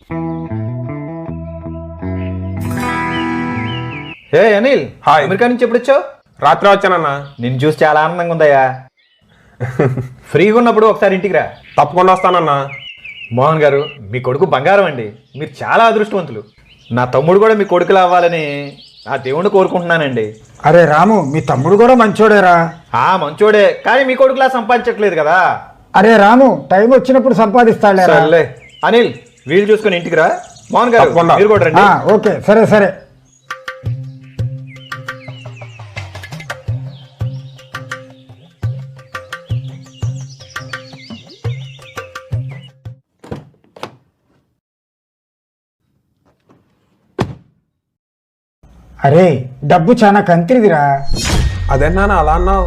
హే Anil, hi. America నుంచి ఎప్పుడు వచ్చావు? రాత్రి వచ్చానన్నా. నిన్ను చూసి చాలా ఆనందంగా ఉందయ్యా. ఫ్రీగా ఉన్నప్పుడు ఒకసారి ఇంటికి రా. తప్పకుండా వస్తానన్నా. మోహన్ గారు, మీ కొడుకు బంగారం అండి. మీరు చాలా అదృష్టవంతులు. నా తమ్ముడు కూడా మీ కొడుకులు అవ్వాలని ఆ దేవుణ్ణి కోరుకుంటున్నానండి. అరే రాము, మీ తమ్ముడు కూడా మంచోడేరా. మంచోడే, కానీ మీ కొడుకులా సంపాదించట్లేదు కదా. అరే రాము, టైం వచ్చినప్పుడు సంపాదిస్తాడులే. సర్లే అనిల్, వీలు చూసుకుని ఇంటికి రా. మోహన్ గారు, తప్పకుండా. మీరు కూడా రండి. ఓకే, సరే సరే. అరే, డబ్బు చాలా కంతిరిదిరా. అదే నాన్న అలా అన్నావు.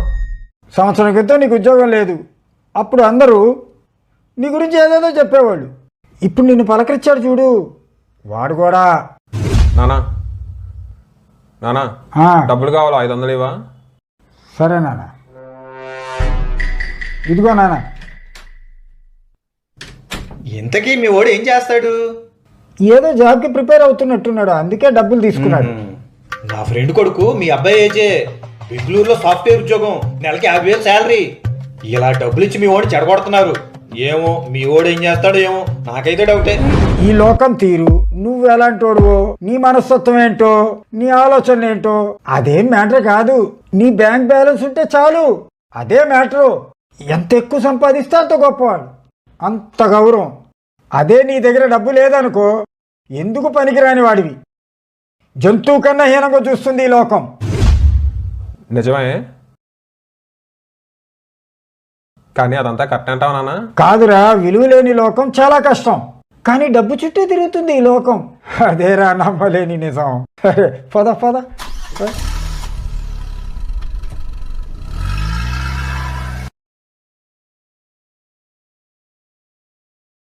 సంవత్సరం క్రితం నీకు ఉద్యోగం లేదు. అప్పుడు అందరూ నీ గురించి ఏదేదో చెప్పేవాళ్ళు. ఇప్పుడు నిన్ను పలకరించాడు చూడు, వాడు కూడా. నానా నానా ఆ, డబ్బులు కావాలా? 500 ఇవ్వా? సరే నాన్న. ఇదిగో నాన్న. ఇంతకీ మీ వాడు ఏం చేస్తాడు? ఏదో జాబ్కి ప్రిపేర్ అవుతున్నట్టున్నాడు, అందుకే డబ్బులు తీసుకున్నాడు. నా ఫ్రెండ్ కొడుకు మీ అబ్బాయి ఏజే. బెంగళూరులో సాఫ్ట్వేర్ ఉద్యోగం, నెలకి 50,000 శాలరీ. ఇలా డబ్బులు ఇచ్చి మీ వాడిని చెడగొడుతున్నారు. ఏమో మీ వాడు ఏం చేస్తాడో ఏమో, నాకైతే డౌటే. ఈ లోకం తీరు, నువ్వు ఎలాంటోడువో, నీ మనస్తత్వం ఏంటో, నీ ఆలోచన ఏంటో అదేం మ్యాటర్ కాదు. నీ బ్యాంక్ బ్యాలెన్స్ ఉంటే చాలు, అదే మ్యాటరు. ఎంత ఎక్కువ సంపాదిస్తే అంత గొప్పవాడు, అంత గౌరవం. అదే నీ దగ్గర డబ్బు లేదనుకో, ఎందుకు పనికిరాని వాడివి. జంతువు కన్నా హీనంగా చూస్తుంది ఈ లోకం. నిజమే, కానీ అదంతా కరెక్ట్ అంటావు నాన్న? కాదురా, విలువ లేని లోకం చాలా కష్టం. కానీ డబ్బు చుట్టూ తిరుగుతుంది ఈ లోకం. అదేరా నమ్మలేని నిజం. పద పద.